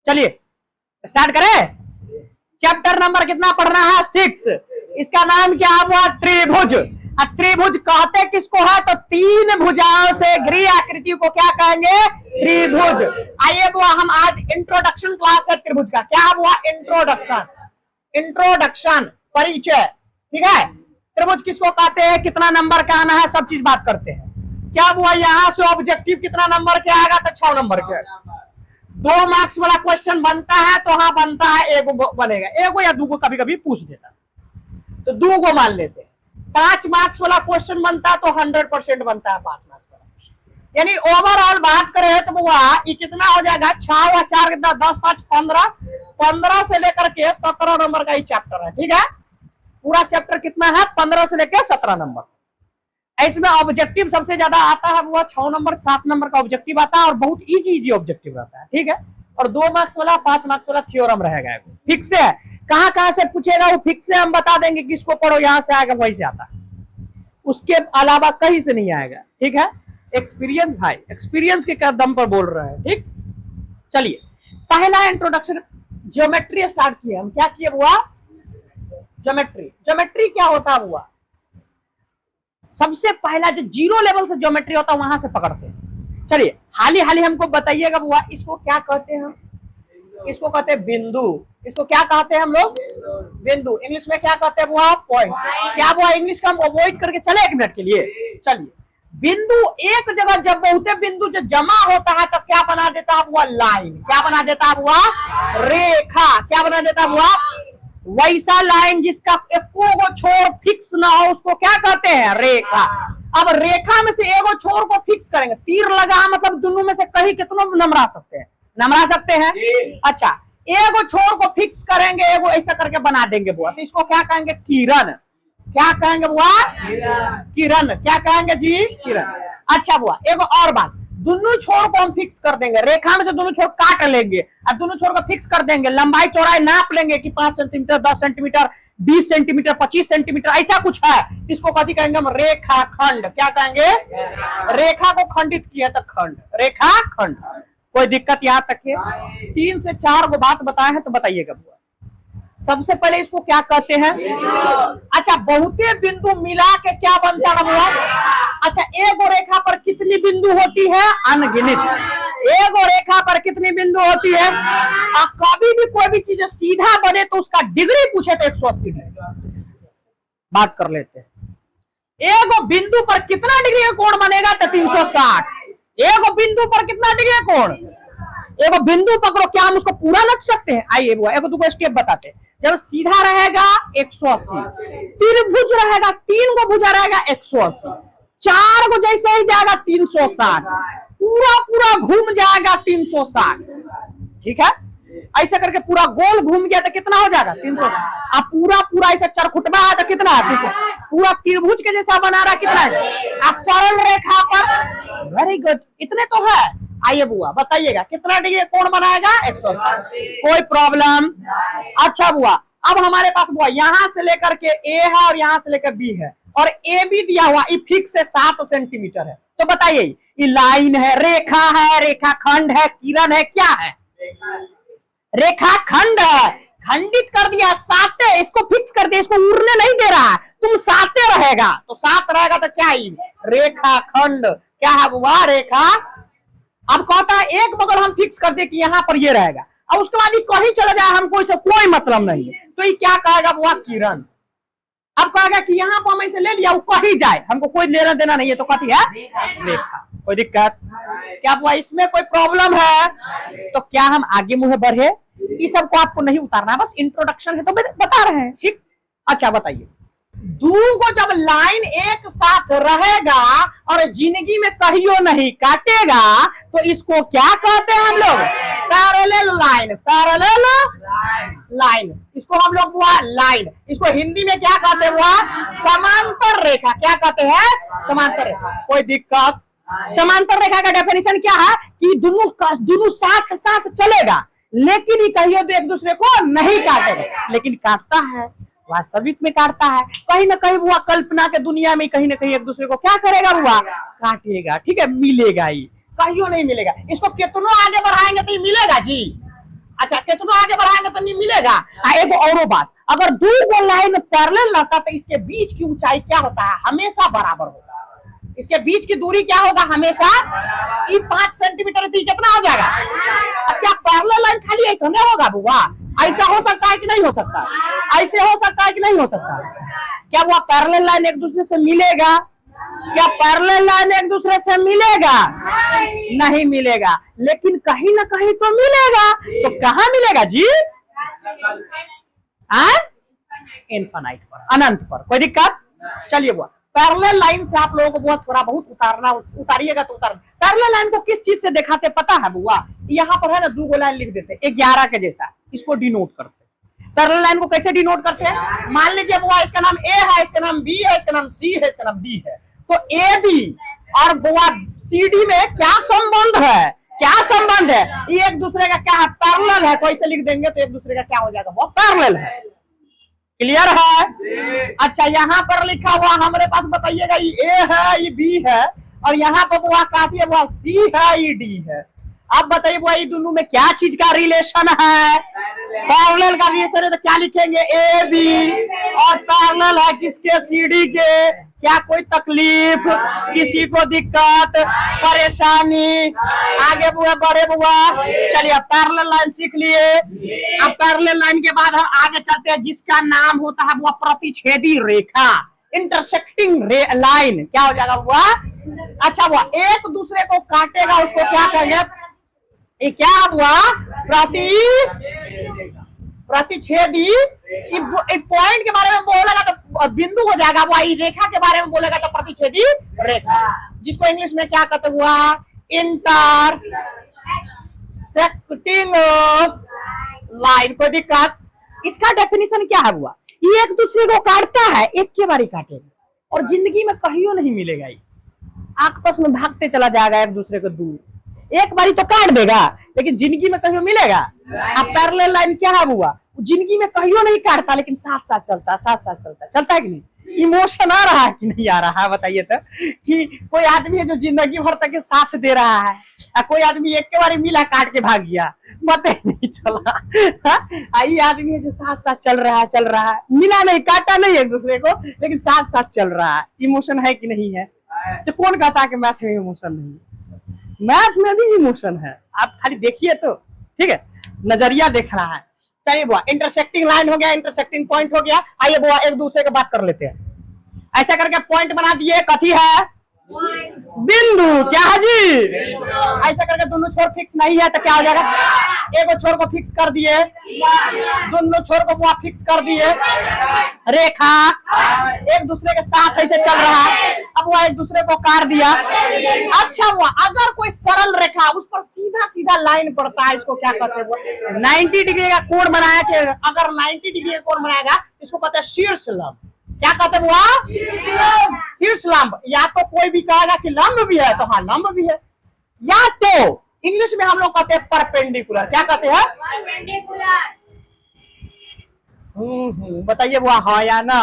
चलिए स्टार्ट करें। Chapter number कितना पढ़ना है? 6। इसका नाम क्या हुआ? त्रिभुज। त्रिभुज कहते किसको है? तो तीन भुजाओं से घिरी आकृति को क्या कहेंगे? त्रिभुज। आइए बुआ, हम आज इंट्रोडक्शन क्लास है त्रिभुज का। क्या हुआ? इंट्रोडक्शन, परिचय। ठीक है, त्रिभुज किसको कहते हैं, कितना नंबर का आना है, सब चीज बात करते हैं। क्या हुआ, यहां से ऑब्जेक्टिव कितना नंबर के आएगा? तो 6 नंबर के। 2 मार्क्स वाला क्वेश्चन बनता है तो हाँ बनता है, एगो बनेगा, एगो या दूगो कभी कभी पूछ देता तो दूगो मान लेते हैं। 5 मार्क्स वाला क्वेश्चन बनता है तो 100% बनता है 5 मार्क्स वाला क्वेश्चन। यानी ओवरऑल बात करें तो बुआ ये कितना हो जाएगा? 6 और 4 कितना? 10 5 15, 15 से लेकर के 17 नंबर का ही चैप्टर है। ठीक है, पूरा चैप्टर कितना है? 15 से लेकर 17 नंबर। इसमें ऑब्जेक्टिव सबसे ज्यादा आता है वो 6 नंबर 7 नंबर का ऑब्जेक्टिव आता है और बहुत इजी ऑब्जेक्टिव रहता है। ठीक है, और 2 मार्क्स वाला 5 मार्क्स वाला थ्योरम रहेगा। फिक्स है, कहां से पूछेगा वो फिक्स से हम बता देंगे, किसको पढ़ो यहां से आएगा वही से आता है, उसके अलावा कहीं से नहीं आएगा। ठीक है, एक्सपीरियंस भाई, एक्सपीरियंस के दम पर बोल रहे हैं। ठीक, चलिए पहला इंट्रोडक्शन, ज्योमेट्री स्टार्ट किया हम। क्या किए बुआ? ज्योमेट्री क्या होता है बुआ? सबसे पहला जो 0 लेवल से ज्योमेट्री होता है वहां से पकड़ते हैं। चलिए हाली हमको बताइएगा बुआ, इसको क्या कहते हैं हम? इसको कहते हैं बिंदु। इसको क्या कहते हैं हम लोग? बिंदु। इंग्लिश में क्या कहते हैं बुआ? पॉइंट। क्या बुआ इंग्लिश का हम अवॉइड करके चले 1 मिनट के लिए? चलिए, बिंदु एक जगह जब बहुते बिंदु जो जमा होता है तो क्या बना देता है बुआ? लाइन। क्या बना देता है बुआ? रेखा। क्या बना देता है बुआ? वैसा लाइन जिसका एको को छोर फिक्स ना हो उसको क्या कहते हैं? रेखा। अब रेखा में से एगो छोर को फिक्स करेंगे, तीर लगा मतलब दोनों में से कहीं कितना नमरा सकते हैं? नमरा सकते हैं। अच्छा, एगो छोर को फिक्स करेंगे, एगो ऐसा करके बना देंगे बुआ, तो इसको क्या कहेंगे? किरण। क्या कहेंगे बुआ? किरण। क्या कहेंगे जी? किरण। अच्छा बुआ, एगो और बात, दोनों छोर को हम फिक्स कर देंगे, रेखा में से दोनों छोर काट लेंगे और दोनों छोर को फिक्स कर देंगे, लंबाई चौड़ाई नाप लेंगे कि 5 सेंटीमीटर, 10 सेंटीमीटर, 20 सेंटीमीटर, 25 सेंटीमीटर, ऐसा कुछ है। इसको कथी कहेंगे हम? रेखा खंड। क्या कहेंगे? रेखा को खंडित किया तो खंड, रेखा खंड। कोई दिक्कत यहाँ तक है? 3 से 4 को बात बताए हैं तो बताइएगा बुआ। सबसे पहले इसको क्या कहते हैं? अच्छा, बहुते बिंदु मिला के क्या बनता है बुआ? अच्छा, एगो रेखा पर कितनी बिंदु होती है? अनगिनत। एगो रेखा पर कितनी बिंदु होती है? कभी भी कोई भी चीज सीधा बने तो उसका डिग्री पूछे तो 180 डिग्री। बात कर लेते हैं, एगो बिंदु पर कितना डिग्री का कोण बनेगा? तो 360। एगो बिंदु पर कितना डिग्री का कोण? एगो बिंदु पकड़ो, क्या हम उसको पूरा रख सकते हैं? आइए बुआ एगो दूगो स्टेप बताते हैं। जब सीधा रहेगा 180, त्रिभुज रहेगा 3 गो भुजा रहेगा 180, 4 गो जैसे ही जाएगा 360, पूरा घूम जाएगा 360। ठीक है, ऐसा करके पूरा गोल घूम गया तो कितना हो जाएगा? 360। अब पूरा ऐसा चरखुटबा है तो कितना है? पूरा त्रिभुज के जैसा बना रहा कितना है? सरल रेखा पर। वेरी गुड, इतने तो है। आइए बुआ बताइएगा कितना डिग्री कोण बनाएगा? 180। कोई प्रॉब्लम? अच्छा बुआ, अब हमारे पास बुआ यहां से लेकर के ए है और यहां से लेकर बी है और ए बी दिया हुआ, ये फिक्स है 7 सेंटीमीटर है। तो बताइए ये लाइन है, रेखा है, रेखा खंड है, किरण है, क्या है? रेखा खंड है। खंडित कर दिया, साते, इसको फिक्स कर दिया, इसको उड़ने नहीं दे रहा है, तुम साते रहेगा तो 7 रहेगा तो क्या ही? रेखा खंड। क्या है बुआ? रेखा। अब कहता है एक बगल हम फिक्स कर दे कि यहाँ पर ये रहेगा और उसके बाद कहीं चला जाए, हमको इससे कोई मतलब नहीं है, तो ये क्या कहेगा बुआ? किरण। अब कहेगा कि यहाँ पर हम इसे ले लिया, वो कहीं जाए, हमको कोई लेना देना नहीं है, तो कहती है रेखा। कोई दिक्कत? क्या बुआ इसमें कोई प्रॉब्लम है? तो क्या हम आगे मुझे बढ़े? इस सब को आपको नहीं उतारना, बस इंट्रोडक्शन है तो बता रहे हैं। ठीक, अच्छा बताइए, दूगो जब लाइन एक साथ रहेगा और जिंदगी में कहियो नहीं काटेगा तो इसको क्या कहते हैं हम लोग? Parallel line. पैरेलल लाइन, इसको हम लोग बुआ लाइन, इसको हिंदी में क्या कहते हैं बुआ? समांतर रेखा। क्या कहते हैं? समांतर रेखा। कोई दिक्कत? समांतर रेखा का डेफिनेशन क्या है? कि दोनों साथ साथ चलेगा लेकिन ये कहियो भी एक दूसरे को नहीं काटेगा, लेकिन काटता है, वास्तविक में काटता है। कहीं ना कहीं बुआ कल्पना के दुनिया में कहीं ना कहीं एक दूसरे को क्या करेगा बुआ? काटेगा। ठीक है, मिलेगा ही, कहियो नहीं मिलेगा। इसको कितना आगे बढ़ाएंगे तो ये मिलेगा जी? अच्छा कितना आगे बढ़ाएंगे तो नहीं मिलेगा। एक और बात, अगर दो को लाइन पैरेलल रहता तो इसके बीच की ऊंचाई क्या होता है, हमेशा बराबर होता है। इसके बीच की दूरी क्या होगा, हमेशा 5 सेंटीमीटर थी, कितना हो जाएगा। क्या पैरेलल लाइन खाली ऐसा नहीं होगा बुआ, ऐसा हो सकता है कि नहीं हो सकता, ऐसे हो सकता है कि नहीं हो सकता। क्या वो पैरेलल लाइन एक दूसरे से मिलेगा, क्या पैरेलल लाइन एक दूसरे से मिलेगा, नहीं मिलेगा, लेकिन कहीं ना कहीं तो मिलेगा। तो कहां मिलेगा जी, इनफाइनाइट पर, अनंत पर, कोई दिक्कत। चलिए वो पैरेलल लाइन से आप लोगों को बहुत थोड़ा बहुत उतारिएगा तो उतार। पैरेलल लाइन को किस चीज से दिखाते पता है बुआ, यहाँ पर है ना 2 लाइन लिख देते 11 के जैसा, इसको डिनोट करते। पैरेलल लाइन को कैसे डिनोट करते हैं, मान लीजिए बुआ इसका नाम ए है, इसका नाम बी है, इसका नाम सी है, इसका नाम डी है, तो ए बी और बुआ सी डी में क्या संबंध है, क्या संबंध है, ये एक दूसरे का क्या है, पैरेलल है। तो ऐसे लिख देंगे तो एक दूसरे का क्या हो जाएगा, वो पैरेलल है। क्लियर है। अच्छा यहाँ पर लिखा हुआ हमारे पास बताइएगा, ये ए है, ये बी है, और यहाँ पर बुआ काफी है, वो सी है, ये डी है। अब बताइए बुआ ये दोनों में क्या चीज का रिलेशन है, पैरेलल का रिलेशन है। तो क्या लिखेंगे, ए बी, और पैरेलल है किसके, सी डी के। क्या कोई तकलीफ, किसी को दिक्कत परेशानी, आगे बुआ बढ़े बुआ। चलिए पैरेलल लाइन सीख लिए। अब पैरेलल लाइन के बाद हम आगे चलते हैं, जिसका नाम होता है बुआ प्रतिच्छेदी रेखा, इंटरसेक्टिंग लाइन। क्या हो जाएगा बुआ, अच्छा बुआ एक दूसरे को काटेगा उसको क्या कहेंगे, ये क्या हुआ, प्रतिच्छेदी। पॉइंट के बारे में बोलेगा तो बिंदु हो जाएगा, वो रेखा के बारे में बोलेगा तो प्रतिच्छेदी रेखा, जिसको इंग्लिश में क्या कहते हुआ, इंटरसेक्टिंग लाइन। कोई दिक्कत, इसका डेफिनेशन क्या है हुआ, ये एक दूसरे को काटता है, एक के बार ही काटेगा, और जिंदगी में कहीं नहीं मिलेगा, ये आपस में भागते चला जाएगा एक दूसरे को दूर, एक बारी तो काट देगा, लेकिन जिंदगी में कहीं मिलेगा। अब पैरेलल लाइन क्या है हुआ, जिंदगी में कहीं नहीं काटता, लेकिन साथ साथ चलता है, साथ साथ चलता है कि नहीं। इमोशन आ रहा है कि नहीं आ रहा है, बताइए तो, कि कोई आदमी है जो जिंदगी भर तक साथ दे रहा है, कोई आदमी एक के बारी मिला काट के भाग गया, पता ही नहीं चला। ये आदमी है जो साथ साथ चल रहा है, मिला नहीं, काटा नहीं एक दूसरे को, लेकिन साथ साथ चल रहा है। इमोशन है कि नहीं है। तो कौन कहता है कि मैथ में इमोशन नहीं है, मैथ में भी इमोशन है, आप खाली देखिए तो, ठीक है, नजरिया देख रहा है। चलिए बुआ इंटरसेक्टिंग लाइन हो गया, इंटरसेक्टिंग पॉइंट हो गया। आइए बुआ एक दूसरे के बात कर लेते हैं। ऐसा करके पॉइंट बना दिए, कथी है, बिंदु। क्या है जी, ऐसा करके दोनों छोर फिक्स नहीं है तो क्या हो जाएगा, एक छोर को फिक्स कर दिए, दोनों छोर को बुआ फिक्स कर दिए, रेखा एक दूसरे के साथ ऐसे चल रहा है। अब वह एक दूसरे को काट दिया। अच्छा हुआ अगर कोई सरल रेखा उस पर सीधा सीधा लाइन पड़ता है, इसको क्या कहते हैं, 90 डिग्री का कोण बनाया कि अगर 90 डिग्री का कोण बनाएगा इसको कहते हैं शीर्ष लंब। क्या कहते हैं बुआ, शीर्ष लंब। या तो कोई भी कहेगा कि लंब भी है, तो हाँ लंब भी है, या तो इंग्लिश में हम लोग कहते हैं परपेंडिकुलर। क्या कहते हैं, परपेंडिकुलर। बताइए बुआ हाँ या ना।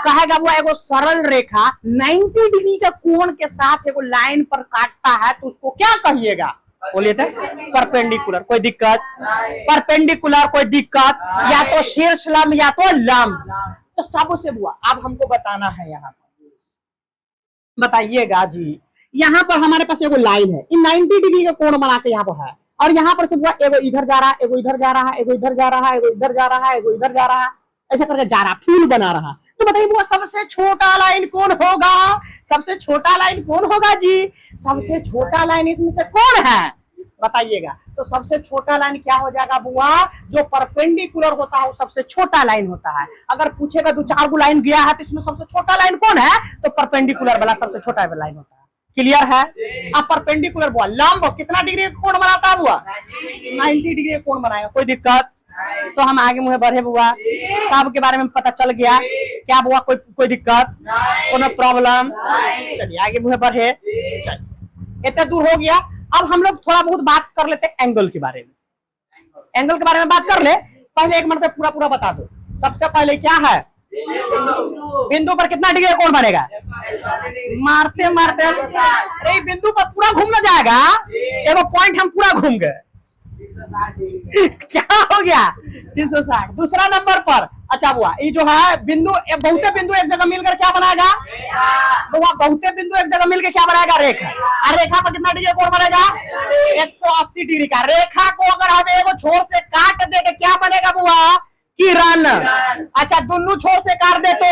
कहेगा बुआ एगो सरल रेखा 90 डिग्री का कोण के साथ एगो लाइन पर काटता है तो उसको क्या कहिएगा, बोलिए तो, परपेंडिकुलर। कोई दिक्कत, परपेंडिकुलर कोई दिक्कत, या तो शीर्ष लंब या तो लंब। तो सबसे बुआ अब हमको बताना है, यहाँ पर बताइएगा जी, यहाँ पर हमारे पास एगो लाइन है, इन 90 डिग्री का कोण बना के यहाँ पर है, और यहाँ पर से बुआ एगो इधर जा रहा है, एगो इधर जा रहा है, एगो इधर जा रहा है, एगो इधर जा रहा है, एगो इधर जा रहा है, ऐसा करके जा रहा, फूल बना रहा। तो बताइए बुआ सबसे छोटा लाइन कौन होगा, सबसे छोटा लाइन कौन होगा जी, सबसे छोटा लाइन इसमें से कौन है बताइएगा। तो सबसे छोटा लाइन क्या हो जाएगा बुआ, जो परपेंडिकुलर होता है वो सबसे छोटा लाइन होता है। अगर पूछेगा 2-4 गो लाइन गया है तो इसमें सबसे छोटा लाइन कौन है, तो परपेंडिकुलर वाला सबसे छोटा लाइन होता है। क्लियर है। अब परपेंडिकुलर बुआ लंब कितना डिग्री कोण बनाता है बुआ, 90 डिग्री कोण बनाएगा। कोई दिक्कत, तो हम आगे मुझे बढ़े बुआ, सब के बारे में पता चल गया। क्या बुआ कोई दिक्कत, कोनो प्रॉब्लम। चलिए आगे मुझे बढ़े, इतना दूर हो गया। अब हम लोग थोड़ा बहुत बात कर लेते हैं एंगल के बारे में। एंगल के बारे में बात कर ले, पहले एक मिनट पूरा बता दो। सबसे पहले क्या है, बिंदु पर कितना डिग्री कोण बनेगा, मारते मारते अरे बिंदु पर पूरा घूमना जाएगा, एगो पॉइंट हम पूरा घूम गए, क्या हो गया 360। दूसरा नंबर पर अच्छा हुआ ये जो है बिंदु, बहुते बिंदु एक जगह मिलकर क्या बनाएगा, तो वह बहुते बिंदु एक जगह मिलकर क्या बनाएगा, रेखा। और रेखा पर कितना डिग्री कोण बनेगा, 180 डिग्री का। रेखा को अगर हम एक छोर से काट दे तो क्या बनेगा बुआ, किरण। अच्छा दोनों छोर से काट दे तो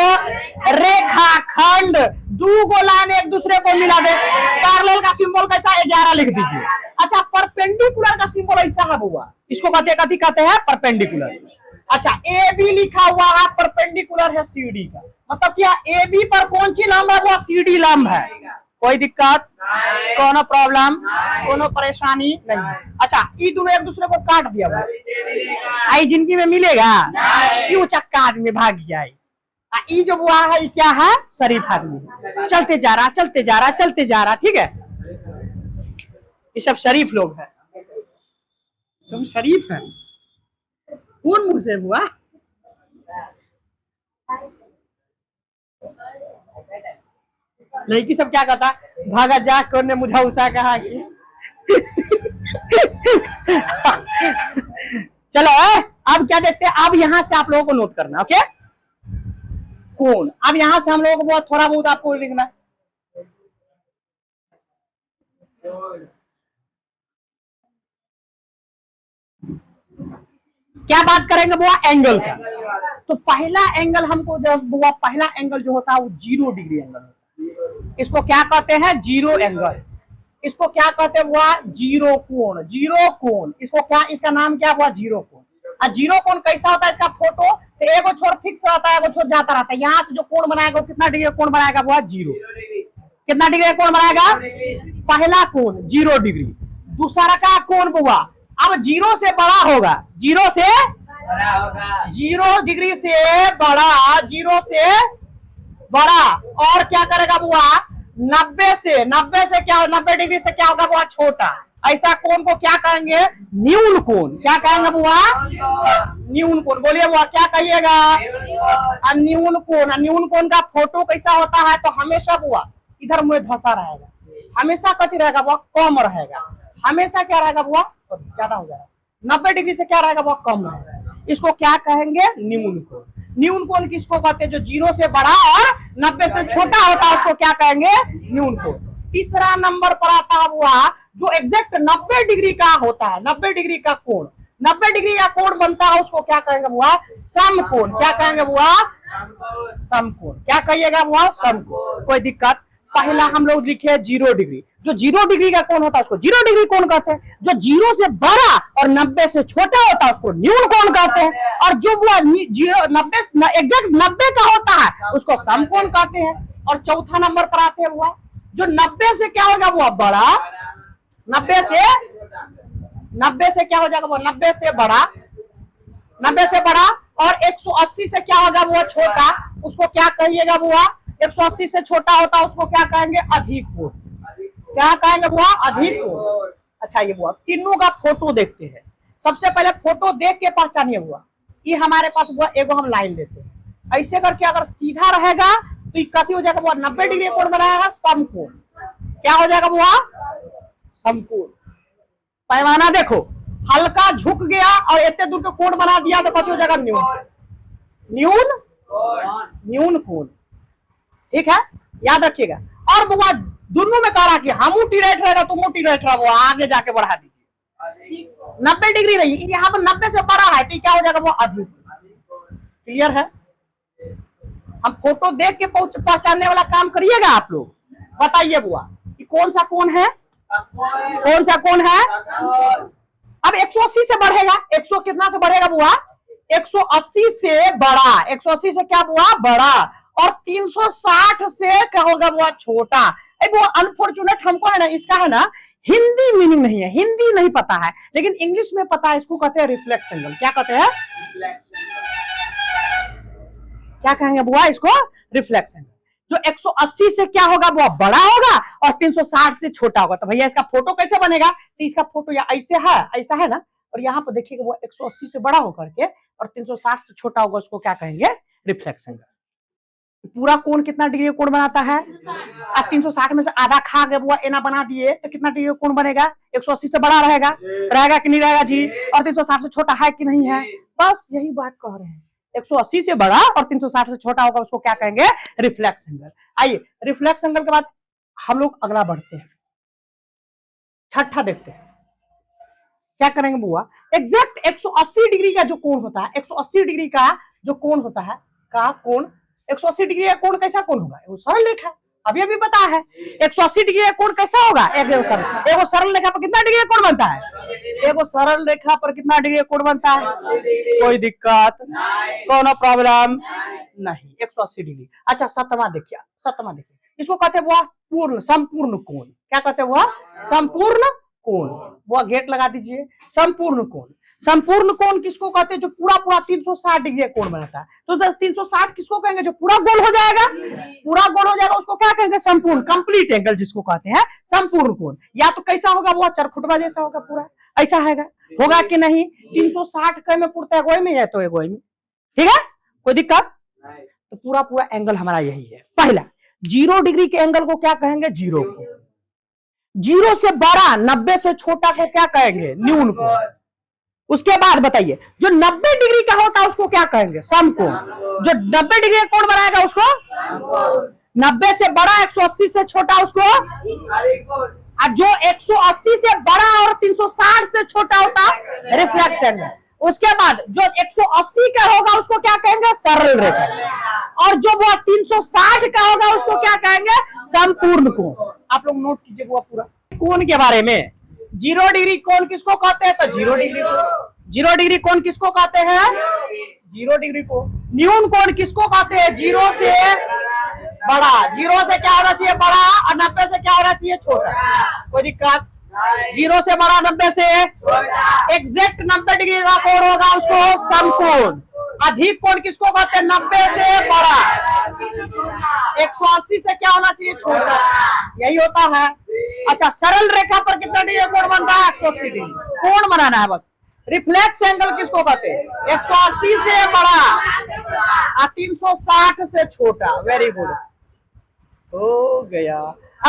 रेखा खंड। दो गो लाइन एक दूसरे को मिला दे। पैरेलल का सिंबल कैसा, 11 लिख दीजिए। अच्छा परपेंडिकुलर का सिंबल ऐसा है बुआ, इसको कहते हैं परपेंडिकुलर। अच्छा ए बी लिखा हुआ है, परपेंडिकुलर है सी डी का, मतलब क्या ए बी पर कौन सी लंब है, वो सी डी लंब है। कोई दिक्कत, कोनो प्रॉब्लम, कोनो परेशानी नहीं। अच्छा ये दोनों एक दूसरे को काट दिया हुआ, आई जिंदगी में मिलेगा, क्यों चक्का आदमी भाग गया। ये जो हुआ है ये क्या है, शरीफ आदमी, चलते जा रहा चलते जा रहा चलते जा रहा, ठीक है। ये सब शरीफ लोग हैं, तुम शरीफ है, कौन मुंह से हुआ। लड़की सब क्या कहता, भागा जा कौन ने मुझे उषा कहा कि चलो अब क्या देखते हैं, अब यहां से आप लोगों को नोट करना, ओके। कौन, अब यहां से हम लोगों को बहुत थोड़ा बहुत आपको लिखना। क्या बात करेंगे बुआ, एंगल का। तो पहला एंगल हमको जो बुआ, पहला एंगल जो होता है वो 0 डिग्री एंगल होता है। इसको क्या कहते हैं, 0 एंगल। इसको क्या कहते हैं बुआ, 0 कोण। 0 कोण इसको क्या, इसका नाम क्या हुआ, 0 कोण। और 0 कोण कैसा होता है, इसका फोटो तो एगो छोर फिक्स रहता है, एगो छोर जाता रहता है। यहाँ से जो कोण बनाएगा वो कितना डिग्री कोण बनाएगा बुआ, 0। कितना डिग्री कोण बनाएगा, पहला कोण 0 डिग्री। दूसरा का कोण बुआ, अब 0 से बड़ा होगा, 0 से बड़ा होगा, 0 डिग्री से बड़ा, 0 से बड़ा। और क्या करेगा बुआ, 90 से क्या, 90 डिग्री से क्या होगा बुआ, छोटा। ऐसा कोण को क्या कहेंगे, न्यून कोण। क्या कहेंगे बुआ, न्यून कोण। बोलिए बुआ क्या कहिएगा, न्यून कोण। न्यून कोण का फोटो कैसा होता है, तो हमेशा बुआ इधर मुंह धसा रहेगा, हमेशा कथी रहेगा बुआ, कम रहेगा। हमेशा क्या रहेगा बुआ, ज्यादा हो जाएगा। 90 डिग्री से क्या रहेगा बुआ, कम रहेगा। इसको क्या कहेंगे, न्यून कोण। न्यून कोण किसको कहते हैं, जो 0 से बड़ा और 90 से छोटा होता है, उसको क्या कहेंगे, न्यून कोण। तीसरा नंबर पर आता है बुआ, जो एग्जैक्ट 90 डिग्री का होता है, 90 डिग्री का कोण, 90 डिग्री का कोण बनता है, उसको क्या कहेंगे बुआ, समकोण। क्या कहेंगे बुआ, समकोण। क्या कहिएगा बुआ, समकोण। कोई दिक्कत। पहला हम लोग लिखे 0 डिग्री। जो 0 डिग्री का कोण होता है उसको 0 डिग्री कोण कहते हैं। जो 0 से बड़ा और 90 से छोटा होता है उसको न्यून कोण कहते हैं। और जो वो 90 एग्जैक्ट 90 का होता है उसको समकोण कहते हैं। और चौथा नंबर पर आते हैं हुआ, जो 90 से क्या होगा वो बड़ा, 90 से क्या हो जाएगा वो, 90 से बड़ा, 90 से बड़ा। और 180 से क्या होगा वो, छोटा। उसको क्या कहिएगा बुआ, 180 से छोटा होता है उसको क्या कहेंगे, अधिक कोण। क्या कहेंगे बुआ, अधिक कोण। अच्छा ये बुआ तीनों का फोटो देखते हैं। सबसे पहले फोटो देख के पहचानिए बुआ, ये हमारे पास बुआ एगो हम लाइन लेते हैं, ऐसे करके अगर सीधा रहेगा तो ये कथी हो जाएगा बुआ, 90 डिग्री कोण बनाएगा, समकोण। क्या हो जाएगा बुआ, समकोण। पैमाना देखो, हल्का झुक गया और इतने दूर का कोण बना दिया तो कथी हो जाएगा, न्यून न्यून कोण। ठीक है, याद रखिएगा। और बुआ दोनों में कह रहा कि हम टिराइट रहेगा तो मोटी राइट रहा, वो आगे जाके बढ़ा दीजिए। 90 डिग्री रही, यहाँ पर 90 से बड़ा है तो क्या हो जाएगा वो, अधिक। क्लियर है। हम फोटो देख के पहचानने वाला काम करिएगा आप लोग। बताइए बुआ कि कौन सा कोण है, कौन सा कोण है। अब 180 से बढ़ेगा, 100 कितना से बढ़ेगा बुआ, 180 से बड़ा, 180 से क्या बुआ, बड़ा। और 360 से क्या होगा बुआ, छोटा। वो अनफॉर्चुनेट हमको है ना, इसका है ना हिंदी मीनिंग नहीं है, हिंदी नहीं पता है, लेकिन इंग्लिश में पता है। इसको कहते हैं रिफ्लेक्स एंगल। क्या कहते हैं, क्या कहेंगे बुआ, इसको रिफ्लेक्स एंगल। जो 180 से क्या होगा वो बड़ा होगा और 360 से छोटा होगा। तो भैया इसका फोटो कैसे बनेगा, तो इसका फोटो या ऐसे है, ऐसा है ना। और यहाँ पर देखिएगा वो 180 से बड़ा होकर के और 360 से छोटा होगा, उसको क्या कहेंगे, रिफ्लेक्स एंगल। पूरा कोण कितना डिग्री का कोण बनाता है? 360 में से आधा खा गए बुआ, एना बना दिए तो कितना डिग्री का कोण बनेगा? 180 से बड़ा रहेगा, रहेगा कि नहीं रहेगा जी? और 360 से छोटा है कि नहीं है? बस यही बात कह रहे हैं। 180 से बड़ा और 360 से छोटा होगा, उसको क्या कहेंगे? Reflex angle. आइए रिफ्लेक्स एंगल के बाद हम लोग अगला बढ़ते हैं, छठा देखते हैं क्या करेंगे बुआ। एग्जैक्ट 180 डिग्री का जो कोण होता है, 180 डिग्री का जो कोण होता है, का कोण 180 डिग्री का कोण कैसा कोण होगा? वो सरल रेखा, अभी अभी पता है 180 डिग्री का कोण कैसा होगा? एक सरल रेखा पर कितना डिग्री का कोण बनता है? एक सरल रेखा पर कितना डिग्री का कोण बनता है? कोई दिक्कत, कोनो प्रॉब्लम नहीं, 180 डिग्री। अच्छा सतमा देखिए, सतमा देखिए, इसको कहते हैं बुआ पूर्ण संपूर्ण कोण। क्या कहते हैं बुआ? संपूर्ण कोण। बुआ गेट लगा दीजिए। संपूर्ण कोण, संपूर्ण कोण किसको कहते हैं? जो पूरा पूरा 360 डिग्री का कोण बनाता है। तो 360 किसको कहेंगे? जो पूरा गोल हो जाएगा, पूरा गोल हो जाएगा उसको क्या कहेंगे? संपूर्ण, कंप्लीट एंगल जिसको कहते हैं संपूर्ण कोण। या तो कैसा होगा वो? चरखुटवा जैसा होगा, पूरा ऐसा होगा कि नहीं? 360 क में पुरता है, गोई में है तो एक गोई में, ठीक है, कोई दिक्कत? तो पूरा पूरा एंगल हमारा यही है। पहला 0 डिग्री के एंगल को क्या कहेंगे? जीरो को। 0 से बड़ा 90 से छोटा को क्या कहेंगे? न्यून को। उसके बाद बताइए जो 90 डिग्री का होता है उसको क्या कहेंगे? समकोण। जो 90 डिग्री का कोण बनाएगा उसको 90 से बड़ा 180 से छोटा उसको, और जो 180 से बड़ा और 360 से छोटा होता रिफ्लेक्स एंगल। उसके बाद जो 180 का होगा उसको क्या कहेंगे? सरल रेखा। और जो वो 360 का होगा उसको क्या कहेंगे? संपूर्ण कोण। आप लोग नोट कीजिए वो पूरा कोण के बारे में। 0 डिग्री कोण किसको कहते हैं? तो 0 डिग्री को। 0 डिग्री कोण किसको कहते हैं? 0 डिग्री को। न्यून कोण किसको कहते हैं? 0 से बड़ा। 0 से क्या होना चाहिए? बड़ा, और 90 से क्या होना चाहिए? छोटा। कोई दिक्कत? 0 से बड़ा 90 से एग्जैक्ट 90 डिग्री का कोण होगा उसको समकोण। अधिक कोण किसको कहते हैं? 90 से बड़ा। 180 से क्या होना चाहिए? छोटा। यही होता है। अच्छा सरल रेखा पर कितना डिग्री कोण बनता है? 180 डिग्री कोण बनाना है बस। रिफ्लेक्स एंगल किसको कहते हैं? 180 से बड़ा और 360 से छोटा। वेरी गुड, हो गया।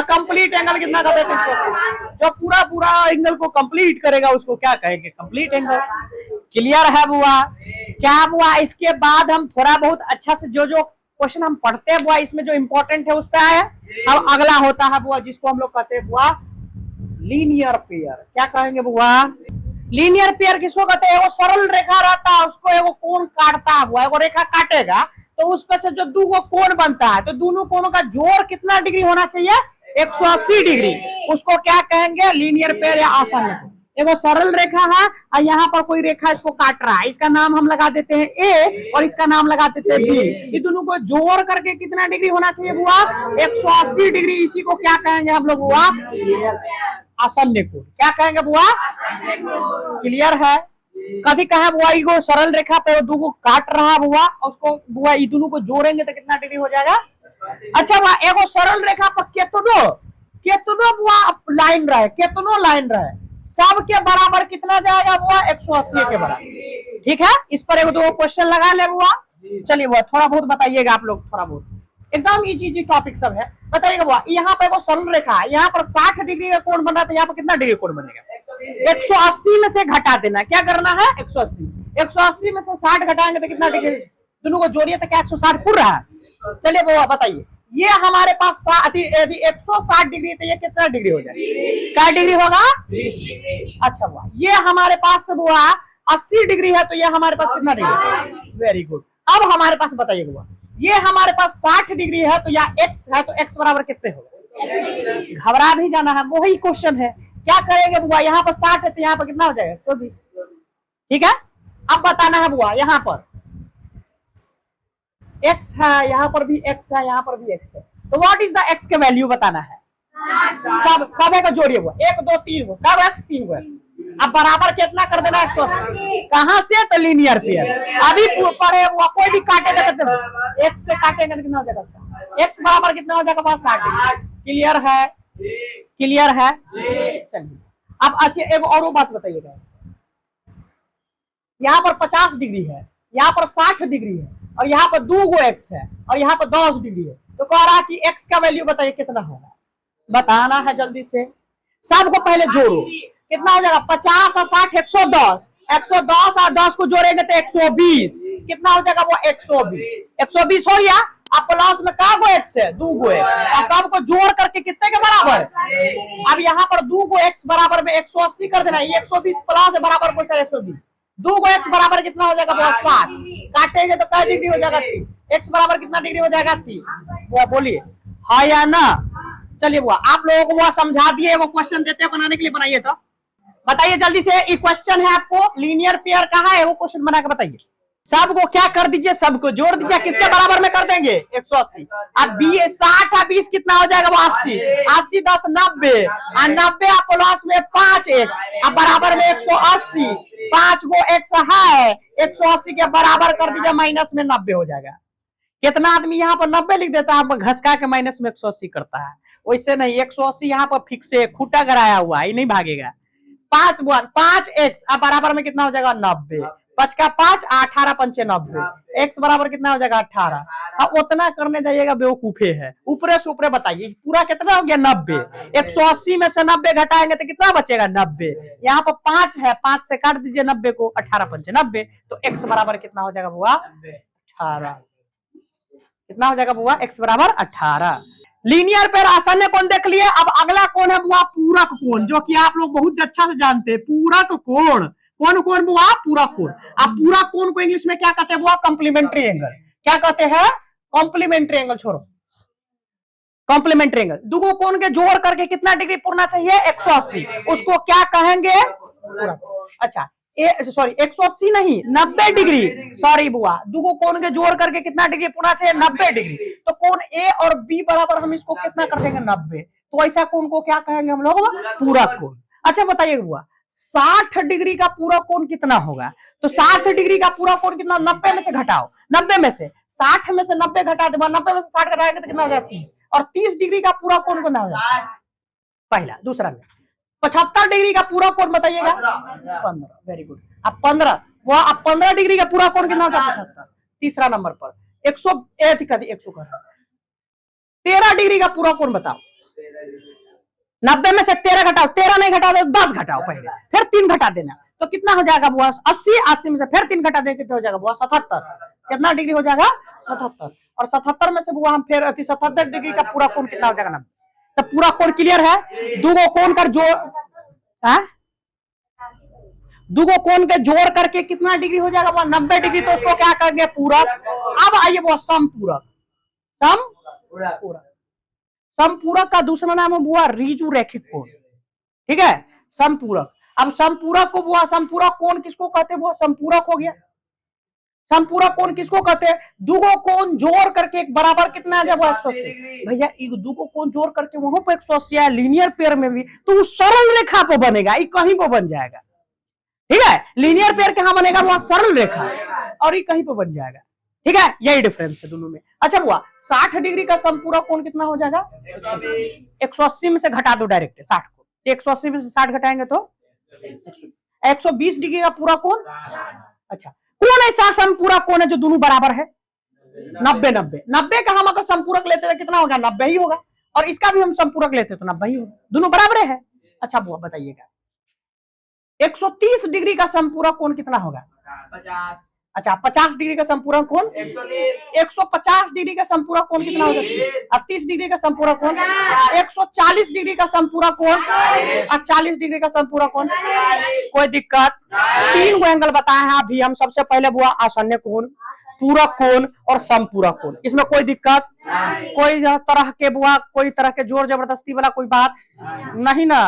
कंप्लीट एंगल कितना कहते हैं? 380। जो पूरा पूरा एंगल को कंप्लीट करेगा उसको क्या कहेंगे? Complete angle. क्लियर है बुआ? क्या बुआ? इसके बाद हम थोड़ा बहुत अच्छा से जो जो क्वेश्चन हम पढ़ते हैं बुआ, इसमें जो इंपॉर्टेंट है उस पे आए। अब अगला होता है बुआ जिसको हम लोग कहते हैं बुआ लीनियर पेयर। क्या कहेंगे बुआ? लीनियर पेयर किसको कहते हैं? वो सरल रेखा रहता है, उसको एगो कोण काटता है बुआ, एगो रेखा काटेगा तो उस पे से जो दो कोण बनता है तो दोनों कोणों का जोड़ कितना डिग्री होना चाहिए? 180 डिग्री। उसको क्या कहेंगे? लीनियर पेयर या आसन्न कोण। एगो सरल रेखा है और यहाँ पर कोई रेखा इसको काट रहा है, इसका नाम हम लगा देते हैं ए और इसका नाम लगा देते हैं बी। ये दोनों को जोड़ करके कितना डिग्री होना चाहिए बुआ? 180 डिग्री। इसी को क्या कहेंगे हम लोग बुआ? आसन्न कोण। क्या कहेंगे बुआ? क्लियर है? कभी कहा बुआ इको सरल रेखा पे दो काट रहा है बुआ, उसको बुआ ये दोनों को जोड़ेंगे तो कितना डिग्री हो जाएगा? अच्छा बुआ एगो सरल रेखा पर केतनो बुआ लाइन रहे, केतनो लाइन रहे, सब के बराबर कितना जाएगा बुआ? 180 के बराबर। ठीक है, इस पर एगो दो क्वेश्चन लगा ले बुआ। चलिए बुआ थोड़ा बहुत बताइएगा आप लोग, थोड़ा बहुत एकदम इजी टॉपिक सब है, बताइएगा बुआ। यहाँ पे एगो सरल रेखा है, यहाँ पर 60 डिग्री का कोण बन रहा था, यहाँ पर कितना डिग्री कोण बनेगा? 180 में से घटा देना। क्या करना है? 180 में से 60 घटाएंगे तो कितना डिग्री? दोनों को जोड़िए तो क्या 160 पूरा है? चलिए बुआ बताइए, ये हमारे पास 160 डिग्री तो ये कितना डिग्री हो जाए? क्या डिग्री होगा? अच्छा बुआ ये हमारे पास बुआ 80 डिग्री है तो ये हमारे पास कितना डिग्री? Very good. अब हमारे पास बताइए बुआ ये हमारे पास 60 डिग्री है तो या x है तो x बराबर कितने होगा? घबरा नहीं जाना है, वही क्वेश्चन है। क्या करेंगे बुआ? यहाँ पर 60 है तो यहाँ पर कितना हो जाएगा? 120। ठीक है, अब बताना है बुआ यहाँ पर x है, यहाँ पर भी x है, यहाँ पर भी x है, तो व्हाट इज द x के वैल्यू बताना है। सब का जोड़िए बुआ, 1 2 3 को कब x 3 को x। अब बराबर कितना कर देना? 180। कहां से? तो लीनियर पेयर। अभी पढ़े हुआ कोई भी काटेगा तो x से काटेंगे तो कितना हो जाएगा? x बराबर कितना हो जाएगा? 60। क्लियर है? क्लियर है? चलिए अब अच्छा एक और बात बताइएगा, यहाँ पर 50 डिग्री है, यहाँ पर 60 डिग्री है, और यहाँ पर 2 गो x है और यहाँ पर 10 डिग्री है, तो कह रहा कि x का वैल्यू बताइए कितना होगा, बताना है जल्दी से। सबको पहले जोड़ो, कितना हो जाएगा 50 और 60 110, 110 और 10 को जोड़ेंगे तो 120, कितना हो जाएगा वो 120 हो गया। अब प्लस में का गो x है 2 गो x, और सबको जोड़ करके कितने के बराबर, अब यहाँ पर 2 गो x बराबर में 180 कर देना, ये 120 प्लस बराबर को 120, 2 गो x बराबर कितना हो जाएगा बहुत 60, काटेंगे तो क्या डिग्री हो जाएगा 30, x बराबर कितना डिग्री हो जाएगा 30, वो बोलिए हाँ या ना। चलिए बुआ आप लोगों को वो समझा दिए, वो क्वेश्चन देते हैं बनाने के लिए, बनाइए तो बताइए जल्दी से। ये क्वेश्चन है आपको, लीनियर पेयर कहाँ है वो क्वेश्चन बना के बताइए। सबको क्या कर दीजिए, सबको जोड़ दीजिए, किसके बराबर में कर देंगे 180, अब 60 और 20 कितना हो जाएगा वो 80, 80 10 90, और 90 प्लस में 5x अब बराबर में 180, 5 गो x है 180 के बराबर कर दीजिए, माइनस में 90 हो जाएगा। कितना आदमी यहाँ पर 90 लिख देता है, घसका के माइनस में 180 करता है, वैसे नहीं 180 यहाँ पर फिक्स है, खूटा कराया हुआ है, नहीं भागेगा। 5x अब बराबर में कितना हो जाएगा 90, 5 का 5 18 पंचे 90, x बराबर कितना हो जाएगा 18। अब उतना करने जाइएगा बेवकूफे है, ऊपरे से ऊपरे बताइए पूरा कितना हो गया 90, 180 में से 90 घटाएंगे तो कितना बचेगा 90, यहाँ पर 5 है, 5 से काट दीजिए 90 को, 18 पंचे 90, तो x बराबर कितना हो जाएगा बुआ 18, कितना हो जाएगा बुआ x बराबर 18। लीनियर पेयर आसान्य कोण देख लिए। अब अगला कोण है बुआ पूरक कोण, जो कि आप लोग बहुत अच्छा से जानते हैं, पूरक कोण। कौन कौन बुआ पूरक कोण। अब पूरक कोण को इंग्लिश में क्या कहते हैं बुआ कॉम्प्लीमेंट्री एंगल, क्या कहते हैं कॉम्प्लीमेंट्री एंगल, छोड़ो कॉम्प्लीमेंट्री एंगल। दो कोण के जोड़ करके कितना डिग्री पूरना चाहिए 180, उसको क्या कहेंगे पूरक। अच्छा सॉरी 180 नहीं 90 डिग्री, सॉरी बुआ, दो कोण के जोड़ करके कितना डिग्री पूरना चाहिए 90 डिग्री, तो कोण ए और बी बराबर हम इसको कितना कर देंगे 90, तो ऐसा कोण को क्या कहेंगे हम लोग पूरक कोण। अच्छा बताइए बुआ 60 डिग्री का पूरक कोण कितना होगा, तो 60 डिग्री का पूरक कोण कितना, 90 में से घटाओ, 90 में से 60 में से 90 घटा दे, 90 में से 60 घटाएंगे तो कितना हो जाएगा 30, और 30 डिग्री का पूरक कोण कितना हो जाएगा पहला। दूसरा में 75 डिग्री का पूरा कोण बताइएगा 15, वेरी गुड। अब 15 वो अब 15 डिग्री का पूरा कोण कितना होगा 75। तीसरा नंबर पर 13 डिग्री का पूरा कोण बताओ, 90 में से 13 घटाओ, 13 नहीं घटाओ तो 10 घटाओ पहले, फिर 3 घटा देना, तो कितना हो जाएगा बुआ 80, 80 में से फिर 3 घटा देंगे कितना हो जाएगा बुआ 77, कितना डिग्री हो जाएगा 77, और 77 में से बुआ हम फिर 77 डिग्री का पूरा कोण कितना हो जाएगा 90। तो पूरा कोण क्लियर है। दो कोण कर जोड़, दो कोण के जोड़ करके कितना डिग्री हो जाएगा वो 90 डिग्री, तो उसको क्या करेंगे पूरक। अब आइए वो समपूरक, समपूरक का दूसरा नाम है बुआ ऋजु रैखिक कोण, ठीक है समपूरक। अब समपूरक को बुआ समपूरक कोण किसको कहते हैं बुआ, समपूरक हो गया। समपूरक कोण किसको कहते हैं, दुगो कोण जोड़ करके एक बराबर कितना आ जाए वो 180। भैया दुगो कोण जोड़ करके वहां पर 180 है, लीनियर पेयर में भी तो सरल रेखा पे बनेगा, ये कहीं पर बन जाएगा, ठीक है। लीनियर पेयर कहां बनेगा वो सरल रेखा, और ये कहीं पर बन जाएगा, ठीक है, यही डिफरेंस है दोनों में। अच्छा बुआ 60 डिग्री का समपूरक कोण कितना हो जाएगा 180 में से घटा दो डायरेक्ट 60 को, 180 में से 60 घटाएंगे तो 120 डिग्री का पूरा कोण। अच्छा कौन ऐसा समपूरक कोण है जो दोनों बराबर है 90 90 90 का हम अगर समपूरक लेते तो कितना होगा 90 ही होगा, और इसका भी हम समपूरक लेते तो 90 ही होगा, दोनों बराबर है। अच्छा बुआ बताइएगा 130 डिग्री का समपूरक कोण कितना होगा 50। अच्छा 50 डिग्री का संपूरक कोण 150 डिग्री का संपूरक कोण कितना होगा 30 डिग्री का संपूरक कोण 140 डिग्री का संपूरक कोण और 40 डिग्री का संपूरक कोण। कोई दिक्कत, 3 गो एंगल बताए हैं अभी हम। सबसे पहले बुआ आसन्य कोण, पूरक कोण और समपूरक कोण, इसमें कोई दिक्कत कोई तरह के बुआ कोई तरह के जोर जबरदस्ती वाला कोई बात नहीं ना।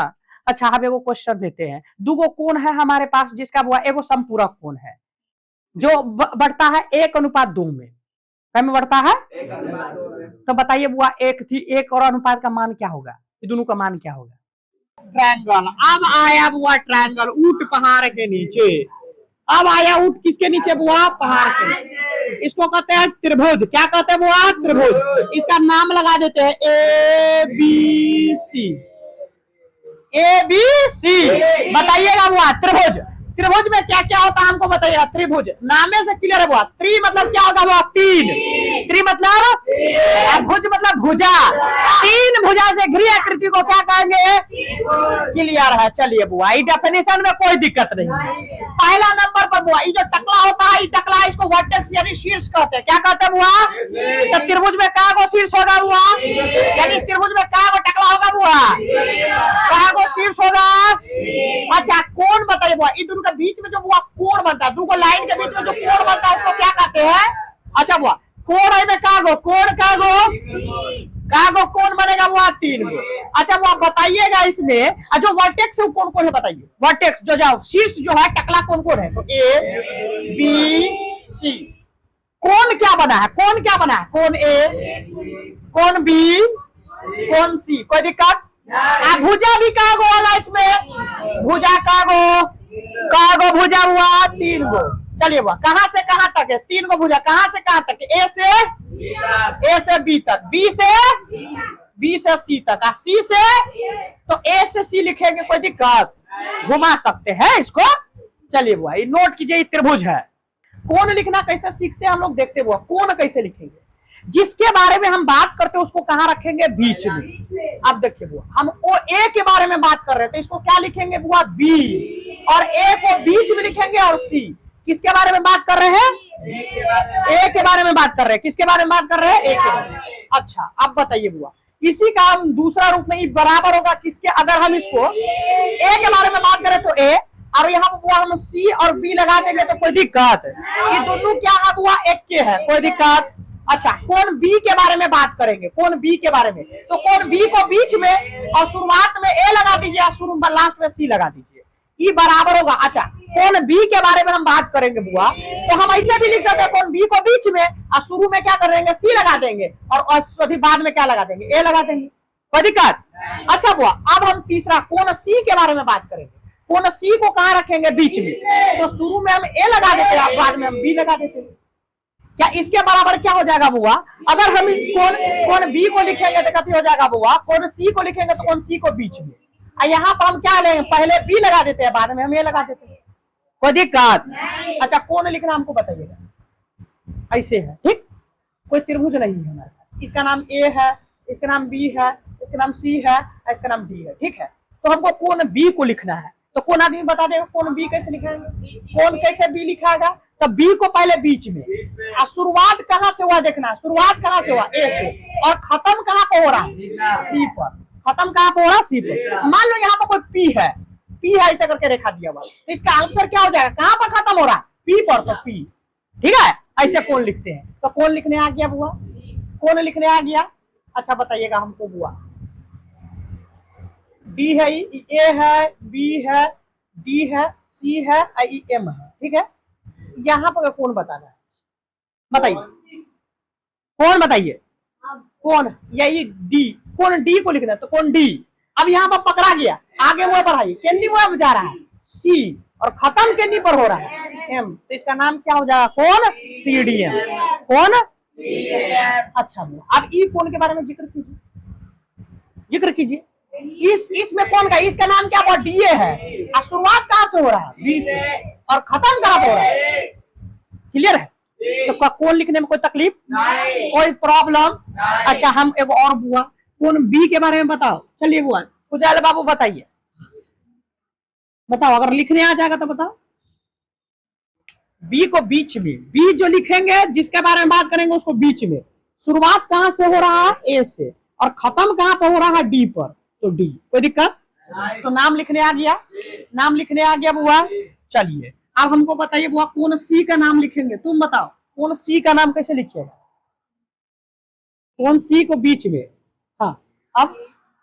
अच्छा हम एगो क्वेश्चन देते हैं, दुगो कोण है हमारे पास जिसका बुआ एगो समपूरक कोण है जो बढ़ता है 1:2 में, क्या में बढ़ता है तो बताइए बुआ एक और अनुपात का मान क्या होगा, ये दोनों का मान क्या होगा। ट्रायंगल, अब आया बुआ ट्रायंगल ऊंट पहाड़ के नीचे, अब आया ऊंट किसके नीचे बुआ पहाड़ के नीचे, इसको कहते हैं त्रिभुज। क्या कहते हैं बुआ त्रिभुज, इसका नाम लगा देते हैं ABC। ABC बताइएगा बुआ त्रिभुज। त्रिभुज में क्या क्या होता है हमको बताइएगा। त्रिभुज नामे से क्लियर है बुआ। त्रि मतलब क्या होगा बुआ? तीन। त्रि मतलब भुज मतलब भुजा। तीन भुजा से घिरी आकृति को क्या कहेंगे? क्लियर है। चलिए बुआ, ये डेफिनेशन में कोई दिक्कत नहीं है। पहला नंबर पर बुआ, ये जो टकला होता है, ये टकला इसको वर्टेक्स यानी शीर्ष कहते हैं। क्या कहते हैं बुआ? तो त्रिभुज में कहाँ को शीर्ष होगा बुआ? यानी त्रिभुज में कहाँ को टकला होगा बुआ? कहाँ को शीर्ष होगा? अच्छा कोण बताइए बुआ, इन दोनों के बीच में जो बुआ कोण बनता है, दो लाइन के बीच में जो कोण बनता है उसको क्या कहते हैं? अच्छा बुआ, कोण है में कहाँ गो? कोण कहाँ गो कोण बनेगा बुआ? तीन गो। अच्छा बुआ बताइएगा इसमें जो वर्टेक्स है कौन कौन है बताइए। वर्टेक्स जो जाओ शीर्ष जो है टकला कौन कौन है? तो ए बी सी। कोण क्या बना है? कोण क्या बना है? कोण ए, कोण बी, कोण सी। कोई दिक्कत? भुजा भी कहाँ गो होगा इसमें? भुजा कहाँ गो भुजा हुआ? तीन गो। चलिए बुआ, कहां से कहां तक है? तीन गो भुजा। कहां से कहां तक? ए से बी तक, बी से सी तक, सी से तो ए से सी लिखेंगे। कोई दिक्कत? घुमा सकते हैं इसको। चलिए बुआ, ये नोट कीजिए, त्रिभुज है। कोण लिखना कैसे सीखते हैं हम लोग, देखते बुआ। कोण कैसे लिखेंगे? जिसके बारे में हम बात करते हैं उसको कहां रखेंगे? बीच में। अब देखिए बुआ, हम ओ ए के बारे में बात कर रहे थे, इसको क्या लिखेंगे बुआ? बी। और ए को बीच में लिखेंगे और सी। किसके बारे में बात कर रहे हैं? ए के बारे में बात कर रहे हैं। किसके बारे में बात कर रहे हैं? ए के बारे में। अच्छा अब बताइए बुआ, इसी का हम दूसरा रूप में बराबर होगा किसके? अगर हम इसको ए के बारे में बात करें तो ए, और यहाँ पर बुआ हम सी और बी लगा देंगे तो कोई दिक्कत? ये दोनों क्या है बुआ? एक के है। कोई दिक्कत? अच्छा कोण बी के बारे में बात करेंगे। कोण बी के बारे में, तो कोण बी को बीच में और शुरुआत में ए लगा दीजिए और शुरू में लास्ट में सी लगा दीजिए, ये बराबर होगा। अच्छा कोण बी के बारे में हम बात करेंगे बुआ, तो हम ऐसे भी लिख सकते हैं कोण बी को बीच में और शुरू में क्या कर देंगे? सी लगा देंगे और बाद में क्या लगा देंगे? ए लगा देंगे। कोई दिक्कत? अच्छा बुआ, अब हम तीसरा कोण सी के बारे में बात करेंगे। कोण सी को कहाँ रखेंगे? बीच में। तो शुरू में हम ए लगा देते हैं, बाद में हम बी लगा देते हैं। क्या इसके बराबर क्या हो जाएगा बुआ? अगर हम कोण बी को लिखेंगे तो कभी हो जाएगा बुआ? कोण सी को लिखेंगे तो कोण सी को बीच में, और यहाँ पर हम क्या लेंगे? पहले बी लगा देते हैं, बाद में हम ए लगा देते हैं। कोई दिक्कत? अच्छा कोण लिखना हमको बताइएगा। ऐसे है, ठीक। कोई त्रिभुज नहीं है हमारे पास। इसका नाम ए है, इसका नाम बी है, इसका नाम सी है, इसका नाम डी है, ठीक है। तो हमको कोण बी को लिखना है, तो कौन आदमी बता देगा कोण बी कैसे लिखेंगे? कोण कैसे बी लिखा जाएगा? तो बी को पहले बीच में, और शुरुआत कहां से हुआ देखना है। शुरुआत कहां से हुआ? ए से, और खत्म कहां पर हो रहा है? सी पर। खत्म कहां पर हो रहा है? सी पर। मान लो यहाँ पर कोई पी है, पी है ऐसा करके रेखा दिया हुआ, तो इसका आंसर क्या हो जाएगा? कहां पर खत्म हो रहा है? पी पर, तो पी, ठीक है। ऐसे कोण लिखते हैं। तो कोण लिखने आ गया बुआ? कोण लिखने आ गया। अच्छा बताइएगा हमको बुआ, बी है, ए है, बी है, डी है, सी है, एम है, ठीक है। यहाँ पर कौन बताना है? बताइए कौन? बताइए कौन? यही डी। कौन डी को लिखना है, तो कौन डी। अब यहाँ पर पकड़ा गया, आगे वो बढ़ाइए, केंद्री वो जा रहा है सी, और खत्म केंद्री पर हो रहा है एम, तो इसका नाम क्या हो जाएगा? कौन? C D M. कौन? अच्छा अब ई कोण के बारे में जिक्र कीजिए, जिक्र कीजिए। इसमें कौन का? इसका नाम क्या? डी ए है, और शुरुआत कहां से हो रहा है? बी से, और खत्म कहां पर हो रहा है? क्लियर है? तो कौन लिखने में कोई तकलीफ नहीं, कोई प्रॉब्लम? अच्छा हम एक और बुआ कौन बी के बारे में बताओ। चलिए बुआ उजाला बाबू बताइए, बताओ अगर लिखने आ जाएगा तो बताओ। बी को बीच में, बी जो लिखेंगे जिसके बारे में बात करेंगे उसको बीच में। शुरुआत कहां से हो रहा है? ए से, और खत्म कहां पर हो रहा है? डी पर, तो डी। कोई दिक्कत? तो नाम लिखने आ गया, नाम लिखने आ गया बुआ। चलिए अब हमको बताइए बुआ, कौन सी का नाम लिखेंगे? तुम बताओ कौन सी का नाम कैसे लिखिएगा? कौन सी को बीच में, हाँ। अब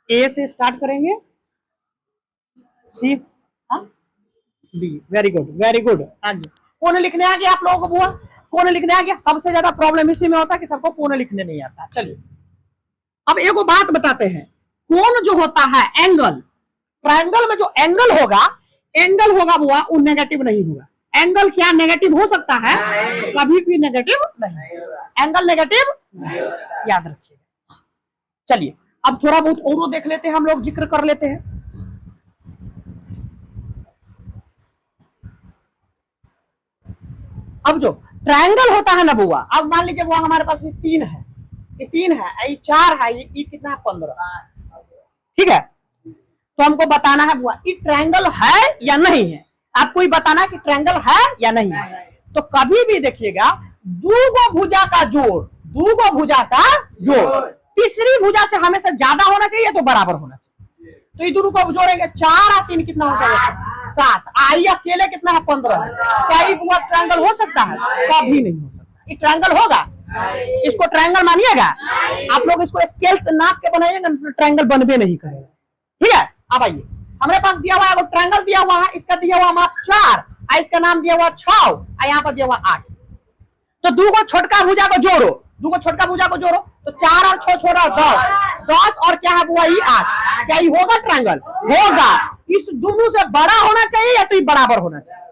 ए से स्टार्ट करेंगे, सी, हाँ, B. Very good, very good. हाँ जी, कौन लिखने आ गया आप लोगों को बुआ? कौन लिखने आ गया? सबसे ज्यादा प्रॉब्लम इसी में होता है कि सबको कौन लिखने नहीं आता। चलिए अब एक बात बताते हैं, कोण जो होता है एंगल, ट्रायंगल में जो एंगल होगा बुआ वो नेगेटिव नहीं होगा। एंगल क्या नेगेटिव हो सकता है? कभी भी नेगेटिव नहीं, एंगल नेगेटिव याद रखिएगा। चलिए अब थोड़ा बहुत और देख लेते हैं, हम लोग जिक्र कर लेते हैं। अब जो ट्रायंगल होता है ना बुआ, अब मान लीजिए बुआ हमारे पास ये 3 है, ये 3 है, ये 4 है, ये कितना है 15, ठीक है। तो हमको बताना है बुआ ये ट्रायंगल है या नहीं है, आपको ही बताना है कि ट्रायंगल है या नहीं है। तो कभी भी देखिएगा दूगो भुजा का जोड़, दूगो भुजा का जोड़ तीसरी भुजा से हमेशा ज्यादा होना चाहिए तो बराबर होना चाहिए। तो ये दोनों को जोड़ेंगे 4 और 3 कितना हो जाएगा 7, आई अकेले कितना है 15, क्या ये बुआ ट्रायंगल हो सकता है? कभी नहीं हो सकता। ये ट्रायंगल होगा? इसको ट्रायंगल मानिएगा? आप लोग इसको स्केल से नाप के बनाइएगा तो ट्रायंगल बनबे नहीं करेगा, ठीक है। अब आइए हमारे पास दिया हुआ है ट्रायंगल दिया हुआ है, इसका दिया हुआ माप 4, इसका नाम दिया हुआ 6 और यहाँ पर दिया हुआ 8। तो दूगो छोटका भुजा को जोड़ो, दूगो छोटका भुजा को जोड़ो, तो 4 और 6 छोड़ा 10 और क्या है बुआ ये 8, क्या ये होगा ट्रायंगल? होगा। इस दोनों से बड़ा होना चाहिए या तो ये बराबर होना चाहिए।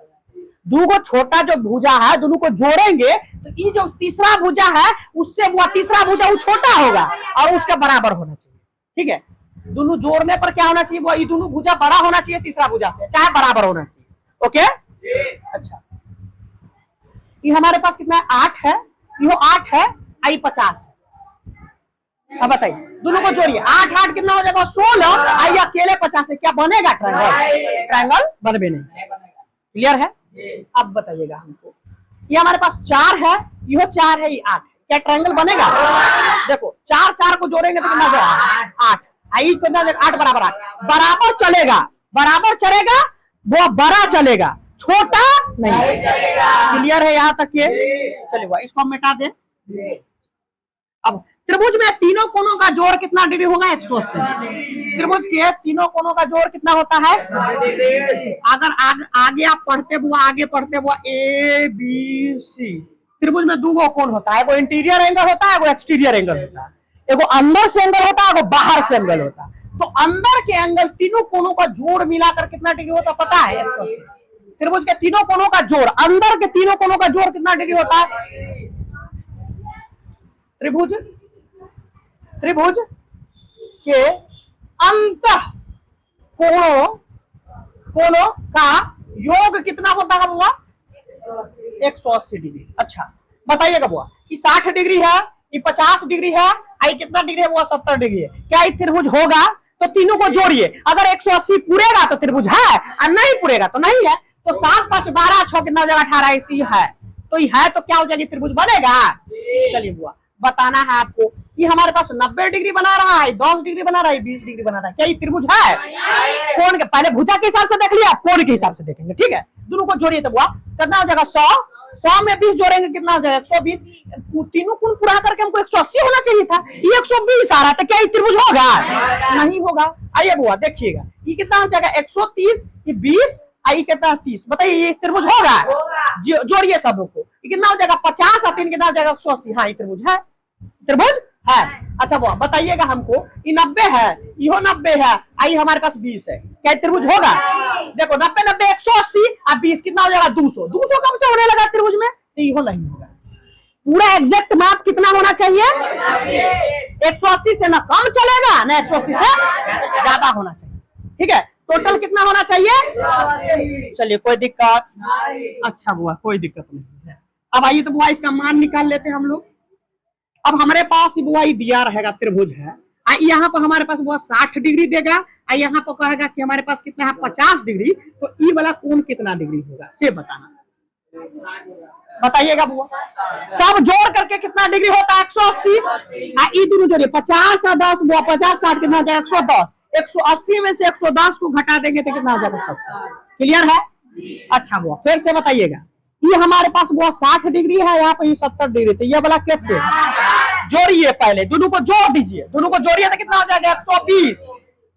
दूगो छोटा जो भुजा है दोनों को जोड़ेंगे तो ये जो तीसरा भुजा है उससे वो तीसरा भुजा वो छोटा होगा और उसके बराबर होना चाहिए, ठीक है। दोनों जोड़ने पर क्या होना चाहिए वो ये दोनों भुजा बड़ा होना चाहिए तीसरा भुजा से, चाहे बराबर होना चाहिए, ओके। अच्छा ये हमारे पास कितना है 8 है, ये 8 है, आई 50 है। अब बताइए दोनों को जोड़िए, 8 8 कितना हो जाएगा 16, आई अकेले 50 है, क्या बनेगा ट्रायंगल? ट्रायंगल बनबे नहीं, क्लियर है। अब बताइएगा हमको ये हमारे पास 4 है, ये 4 है, ये 8 है, क्या ट्रायंगल बनेगा? देखो 4 4 को जोड़ेंगे तो कितना होगा 8, आई कितना 8 बराबर 8, बराबर चलेगा, बराबर चलेगा, वो बड़ा चलेगा, छोटा नहीं चलेगा। क्लियर है यहाँ तक ये? चलेगा, इसको हम मिटा दें। अब त्रिभुज में तीनों कोनों का जोड़ कितना डिग्री होगा 180। त्रिभुज के तीनों कोनों का जोड़ कितना होता है? अगर आगे आप पढ़ते हुआ ए बी सी, त्रिभुज में दो कोण होता है, एगो इंटीरियर एंगल होता है, एगो एक्सटीरियर एंगल होता है, एगो अंदर से एंगल होता है, एगो बाहर से एंगल होता है। तो अंदर के एंगल तीनों कोनों का जोड़ मिलाकर कितना डिग्री होता है पता है? 180। त्रिभुज के तीनों कोनों का जोड़, अंदर के तीनों कोनों का जोड़ कितना डिग्री होता है? त्रिभुज के अंतः कोनों का योग कितना होता है बुआ? 180 डिग्री। अच्छा बताइएगा बुआ कि 60 डिग्री है, ये 50 डिग्री है, आई कितना डिग्री है बुआ? 70 डिग्री है। क्या ये त्रिभुज होगा? तो तीनों को जोड़िए, अगर 180 पूरेगा तो त्रिभुज है और नहीं पूरेगा तो नहीं है। तो 7 5 12 6 कितना हो जाएगा 18 है, तो ये है तो क्या हो जाएगी त्रिभुज बनेगा। चलिए बुआ बताना है आपको, ये हमारे पास 90 डिग्री बना रहा है, 10 डिग्री बना रहा है, 20 डिग्री बना रहा है, क्या ये त्रिभुज है? कोण के पहले भुजा के हिसाब से देख लिया, कोण के हिसाब से देखेंगे, ठीक है। दोनों को जोड़िए तो बुआ कितना हो जाएगा 100 में 20 जोड़ेंगे कितना हो जाएगा 120। तीनों कोण पूरा करके हमको 180 होना चाहिए था, ये 120 आ रहा था, क्या ये त्रिभुज होगा? नहीं होगा। आइए बुआ देखिएगा ये कितना हो जाएगा 130, ये 20, आई कितना 30, बताइए ये त्रिभुज होगा? जोड़िए सबको, ये कितना हो जाएगा 50 और 3 कितना हो जाएगा 180। हाँ ये त्रिभुज है, त्रिभुज है। अच्छा बुआ बताइएगा हमको ये 90 है, यो 90 है, आई हमारे पास 20 है, क्या त्रिभुज होगा? देखो 90 90 180 और 20 कितना हो जाएगा 200। 200 कब से होने लगा त्रिभुज में? तो यो नहीं होगा। पूरा एग्जैक्ट माप कितना होना चाहिए? 180 से ना कम चलेगा ना 180 से ज्यादा होना चाहिए, ठीक है। टोटल कितना होना चाहिए? चलिए कोई दिक्कत? अच्छा बुआ कोई दिक्कत नहीं है। अब आइए तो बुआ इसका मान निकाल लेते हैं हम लोग। अब हमारे पास बुआ दिया रहेगा त्रिभुज है, यहाँ पर हमारे पास बुआ 60 डिग्री देगा, यहाँ पर कहेगा कि हमारे पास कितना है 50 डिग्री, तो ई वाला कोण कितना डिग्री होगा से बताना, बताइएगा बुआ। सब जोड़ करके कितना डिग्री होता है 180, ई दोनों जोड़िए 50 और 10 बुआ 50 60 कितना हो जाएगा 110, 180 में से 110 को घटा देंगे तो कितना हो जाएगा 70। क्लियर है? अच्छा बुआ फिर से बताइएगा, ये हमारे पास बुआ 60 डिग्री है, यहाँ पे 70 डिग्री, तो ये वाला कितने जोड़िए, पहले दोनों को जोड़ दीजिए, दोनों को जोड़िए तो कितना हो जाएगा 120,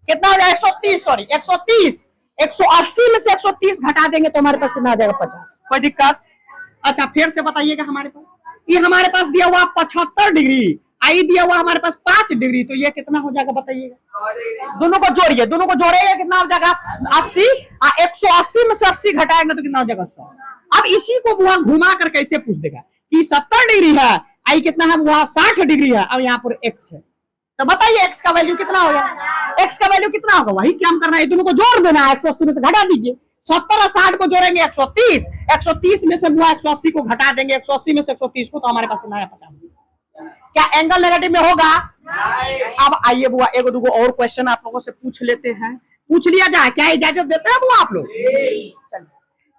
कितना हो जाएगा 130, सॉरी 130, 180 में से 130 घटा देंगे तो हमारे पास कितना हो जाएगा 50। कोई दिक्कत? अच्छा फिर से बताइएगा, हमारे पास ये हमारे पास दिया हुआ 75 डिग्री, आई दिया हुआ हमारे पास 5 डिग्री, तो ये कितना हो जाएगा बताइएगा। दोनों को जोड़िए, दोनों को जोड़ेगा कितना हो जाएगा 80, 180 में से 80 घटाएंगे तो कितना हो जाएगा 100। अब इसी को बुआ घुमा कर कैसे पूछ देगा कि 70 डिग्री है, आई कितना है बुआ 60 डिग्री है, अब यहाँ पर x है, तो बताइए x का वैल्यू कितना होगा? x का वैल्यू कितना होगा? वही क्या हम करना है, दोनों को जोड़ देना है, 180 में से घटा दीजिए, 70 और 60 को जोड़ेंगे 130, 130 में से बुआ 180 को घटा देंगे, 180 में से 130 को, तो हमारे पास कितना है 50। क्या एंगल नेगेटिव में होगा? अब आइए बुआ एक दो और क्वेश्चन आप लोगों से पूछ लेते हैं, पूछ लिया जाए, क्या इजाजत देते हैं बुआ आप लोग? चलिए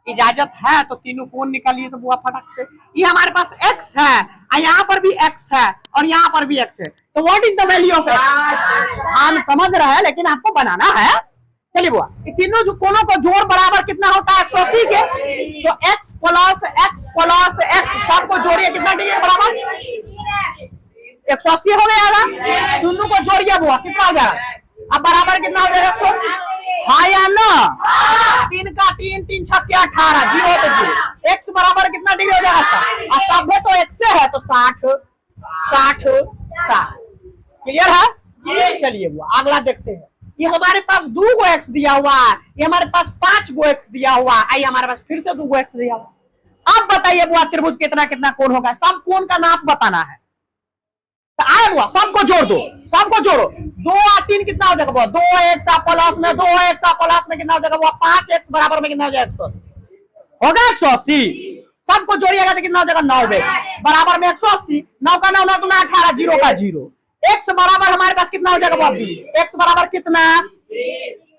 इजाजत है तो तीनों कोण निकालिए तो बुआ फटक से। ये हमारे पास x है, यहाँ पर भी x है और यहाँ पर भी x है, तो what is the value of x? हम समझ रहे हैं लेकिन आपको बनाना है। चलिए बुआ तीनों जो कोणों का जोड़ बराबर कितना होता है 180 के, तो x प्लस x सबको जोड़िए, कितना डिग्री बराबर 180 हो गया। दोनों को जोड़िए बुआ कितना हो जाएगा? अब बराबर कितना हो जाएगा 180, हाँ या ना? 3 का 3, 3 छक्के 18, 0 तो 0, x बराबर कितना डिग्री हो जाएगा? और सभ्य तो x से है तो 60 क्लियर है? चलिए वो अगला देखते हैं। ये हमारे पास 2 गो x दिया हुआ है, ये हमारे पास 5 गो x दिया हुआ है, आइए हमारे पास फिर से 2 गो x दिया हुआ। अब बताइए बुआ त्रिभुज कितना कितना कोण होगा? सब कोण का नाप बताना है, तो आए बुआ सबको जोड़ दो, सबको जोड़ो। 2 और 3 कितना हो जाएगा बुआ? 2x प्लस में 2x प्लस में कितना हो जाएगा बुआ? 5x बराबर में कितना हो जाएगा? 180 होगा 180। सबको जोड़िएगा तो कितना हो जाएगा? 9x बराबर में 180, 9 का 9 9 दूना 18, 0 का 0, x बराबर हमारे पास कितना हो जाएगा बुआ? 20। x बराबर कितना?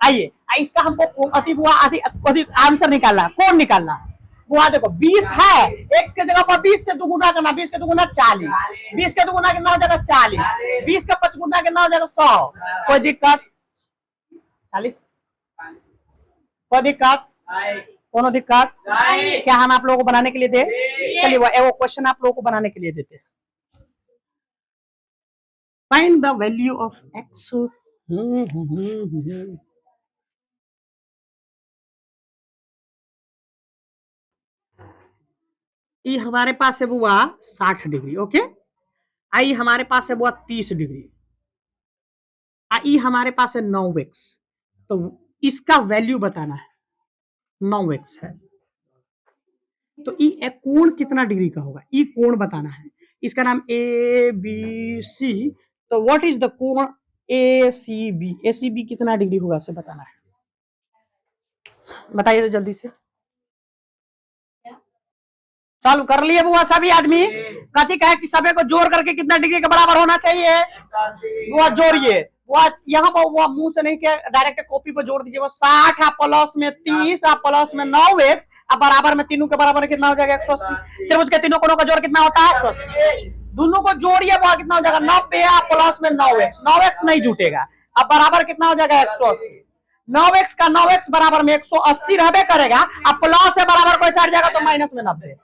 आइए इसका हमको अधिक आंसर निकालना, कोण निकालना। बुआ देखो 20 है, x के जगह पर 20 से दुगुना करना, 20 के दुगुना 40, 20 के दुगुना कितना हो जाएगा? 40, 20 का 5 गुना कितना हो जाएगा? 100। कोई दिक्कत? 40 कोई दिक्कत? कोनो दिक्कत? क्या हम आप लोगों को बनाने के लिए दे? चलिए वो क्वेश्चन आप लोगों को बनाने के लिए देते हैं। Find the value of x। ये हमारे पास है बुआ 60 डिग्री, ओके। आई हमारे पास है बुआ 30 डिग्री, आई हमारे पास है 9x, तो इसका वैल्यू बताना है। 9x है तो ये कोण कितना डिग्री का होगा? ये कोण बताना है, इसका नाम ABC। तो व्हाट इज द कोण ACB? ACB कितना डिग्री होगा उसे बताना है, बताइए तो जल्दी से। सॉल्व कर लिए बुआ सभी आदमी? कथी कहे कि सभी को जोड़ करके कितना डिग्री के बराबर होना चाहिए? बुआ जोड़िए, बुआ यहाँ पर वो मुंह से नहीं किया, डायरेक्ट कॉपी पर जोड़ दीजिए। वो 60 प्लस में 30 प्लस में 9x बराबर में तीनों के बराबर कितना हो जाएगा? 180। त्रिभुज के तीनों कोणों का जोड़ कितना होता है? 180। दोनों को जोड़िए बुआ कितना हो जाएगा? 90 प्लस में 9x, 9x नहीं जुटेगा, अब बराबर कितना हो जाएगा? 180। 9x का 9x बराबर में 180 रहबे करेगा, अब प्लस है बराबर कोई साइड जाएगा तो माइनस में 90,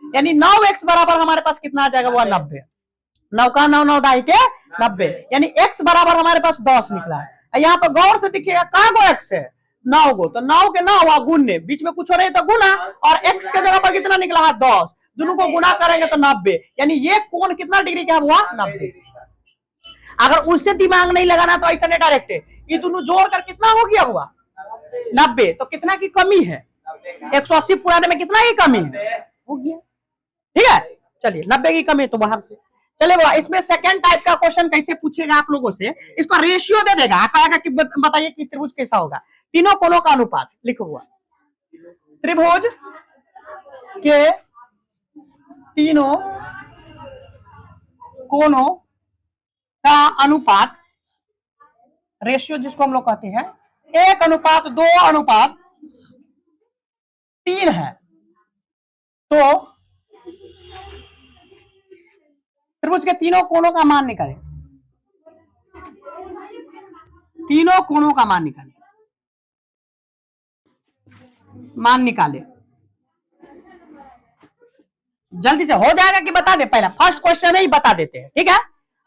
यानी 9x बराबर हमारे पास कितना आ जाएगा? वो 90। 9 का 9 9 दाई के 90, यानी x बराबर हमारे पास 10 निकला है। यहाँ पर गौर से दिखिएगा कहाँ गो x है? 9 गो, तो 9 के 9 हुआ गुन्ने, बीच में कुछ हो रही तो गुना, और x के जगह पर कितना निकला है? 10, दोनों को गुना करेंगे तो 90, यानी ये कोण कितना डिग्री का हुआ? 90। अगर उससे दिमाग नहीं लगाना तो ऐसा नहीं, डायरेक्ट ये दोनों जोड़ कर कितना हो गया हुआ? 90। तो कितना की कमी है? 180 पुराने में कितना की कमी है? हो गया, ठीक है। चलिए 90 की कमी तो वहां से। चले वो इसमें सेकंड टाइप का क्वेश्चन कैसे पूछेगा आप लोगों से? इसका रेशियो दे देगा, कहेगा कि बताइए कि त्रिभुज कैसा होगा? तीनों कोणों का अनुपात लिखो हुआ, त्रिभुज के तीनों कोणों का अनुपात, रेशियो जिसको हम लोग कहते हैं 1:2:3 है, तो त्रिभुज के तीनों कोणों का मान निकालें, तीनों कोणों का मान निकालें, मान निकाले जल्दी से। हो जाएगा कि बता दे? पहला फर्स्ट क्वेश्चन ही बता देते हैं, ठीक है।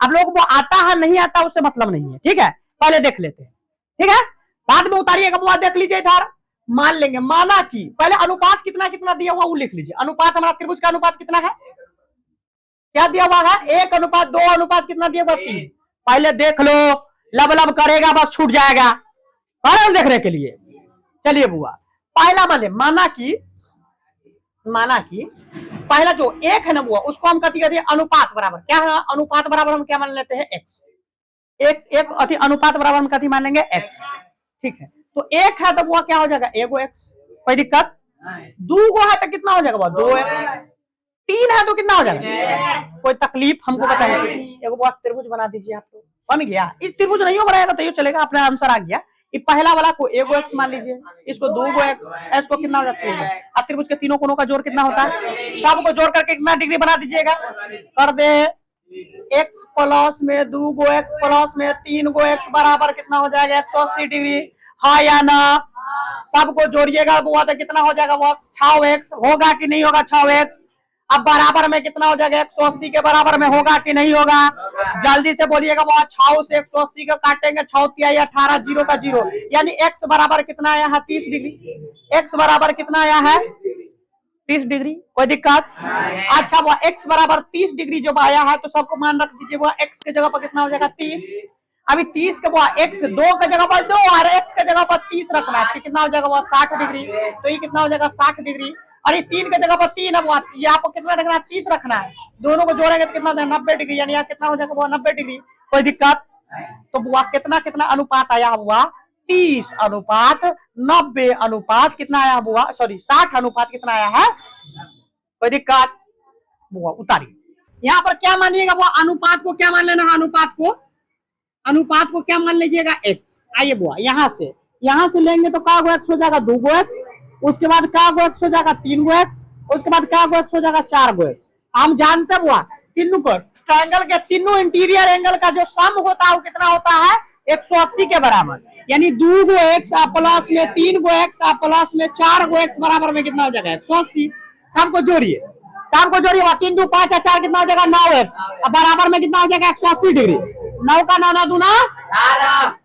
आप लोगों को आता है नहीं आता उससे मतलब नहीं है, ठीक है, पहले देख लेते हैं, ठीक है, बाद में उतारिएगा। वो देख लीजिए इधर, मान लेंगे, माना कि पहले अनुपात कितना कितना दिया हुआ वो लिख लीजिए। अनुपात हमारा त्रिभुज का अनुपात कितना है? क्या दिया हुआ है? 1:2 कितना दिया हुआ? 3। पहले देख लो, लब लब करेगा बस छूट जाएगा, कारण देखने के लिए। चलिए बुआ पहला माने, माना कि पहला जो 1 है ना बुआ, उसको हम कहते हैं अनुपात बराबर, क्या है अनुपात बराबर? हम क्या मान लेते हैं? x। एक अनुपात बराबर हम कथी मान लेंगे? x, ठीक है। तो एक है तो वो क्या हो जाएगा, एगो एक्स, कोई दिक्कत। दो गो है तो कितना हो जाएगा, दो एक्स। तीन है तो कितना हो जाएगा, कोई तकलीफ हमको बताइए। एगो बात त्रिभुज बना दीजिए, आप तो बन गया। इस त्रिभुज नहीं हो बनाएगा तो ये चलेगा, अपने आंसर आ गया। ये पहला वाला को एगो एक्स मान लीजिए, इसको दो गो एक्स, इसको कितना हो जाता है। अब त्रिभुज के तीनों कोनों का जोड़ कितना होता है, सबको जोड़ करके कितना डिग्री बना दीजिएगा, कर दे एक्स प्लस में दो गो एक्स प्लस में तीन गो एक्स बराबर कितना हो जाएगा, 180 डिग्री। हाँ या ना, सबको जोड़िएगा वो तो कितना हो जाएगा, वो 6x होगा कि नहीं होगा, 6x। अब बराबर में कितना हो जाएगा, 180 के बराबर में होगा कि नहीं होगा, जल्दी से बोलिएगा। बहुत 6 से 180 का काटेंगे, 6 तिहाई 18, 0 का 0, यानी x बराबर कितना आया है, 30 डिग्री। x बराबर कितना आया है, 30 डिग्री, कोई दिक्कत। अच्छा वो x बराबर 30 डिग्री जब आया है तो सबको मान रख दीजिए, वो x के जगह पर कितना हो जाएगा, 30। अभी 30 के वो x 2 के जगह पर 2 और x के जगह पर 30 रखना है, कितना हो जाएगा, वो 60 डिग्री। तो ये कितना हो जाएगा, 60 डिग्री। और ये 3 के जगह पर 3 है, वो यहाँ पर कितना रखना है, 30 रखना है। दोनों को जोड़ेंगे तो कितना हो जाएगा, 90 डिग्री, यानी यहाँ कितना हो जाएगा, वो 90 डिग्री, कोई दिक्कत। तो बुआ कितना कितना अनुपात आया हुआ, 30 अनुपात 90 अनुपात कितना आया बुआ, सॉरी 60 अनुपात कितना आया है, कोई दिक्कत। बुआ उतारिए, यहाँ पर क्या मानिएगा, वो अनुपात को क्या मान लेना है, अनुपात को क्या मान लीजिएगा, x। आइए बुआ यहाँ से लेंगे तो का गो x हो जाएगा, 2 गो x, उसके बाद का गो x हो जाएगा, 3 गो x, उसके बाद का गो x हो जाएगा, 4 गो x। हम जानते बुआ तीनों को ट्रायंगल के तीनों इंटीरियर एंगल का जो सम होता है वो कितना होता है, 180 के बराबर। यानी 2 गो x प्लस में 3 गो x प्लस में 4 गो x बराबर में कितना हो जाएगा, 180। शाम को जोड़िए 3 2 5 4 कितना हो जाएगा, 9x। अब बराबर में कितना हो जाएगा, 180 डिग्री। 9 का 9 9 दूना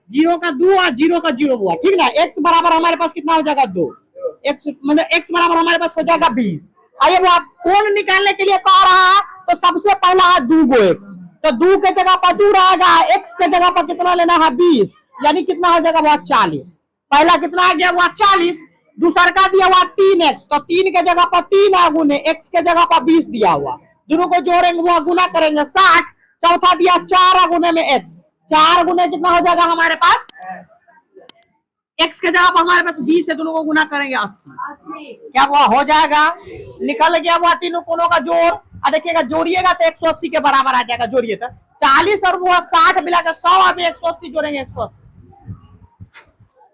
0 का 2 और 0 का 0 हुआ, ठीक ना। x बराबर हमारे पास कितना हो जाएगा, 2। x मतलब x बराबर हमारे पास हो जाएगा 20। आइए वो आप कोण निकालने के लिए कह रहा है, तो सबसे पहला है 2 गो x, तो 2 के जगह पर 2 रहेगा, x के जगह पर कितना लेना है, 20, यानी कितना हो जाएगा, वो 40। पहला कितना आ गया, वो 40। दूसरा का दिया हुआ 3x, तो 3 के जगह पर 3 गुने x के जगह पर 20 दिया हुआ, दोनों को जोड़ेंगे वो गुना करेंगे 60। चौथा दिया 4 गुने में x, 4 गुने कितना हो जाएगा हमारे पास, x के जगह पर हमारे पास 20 है, दोनों को गुना करेंगे 80। क्या वो हो जाएगा, निकल गया वो तीनों कोनों का जोड़। देखिएगा जोड़िएगा तो 180 के बराबर आ जाएगा, जोड़िए तो 40 और वो 60 मिलाकर 100, अभी 180 जोड़ेंगे 180।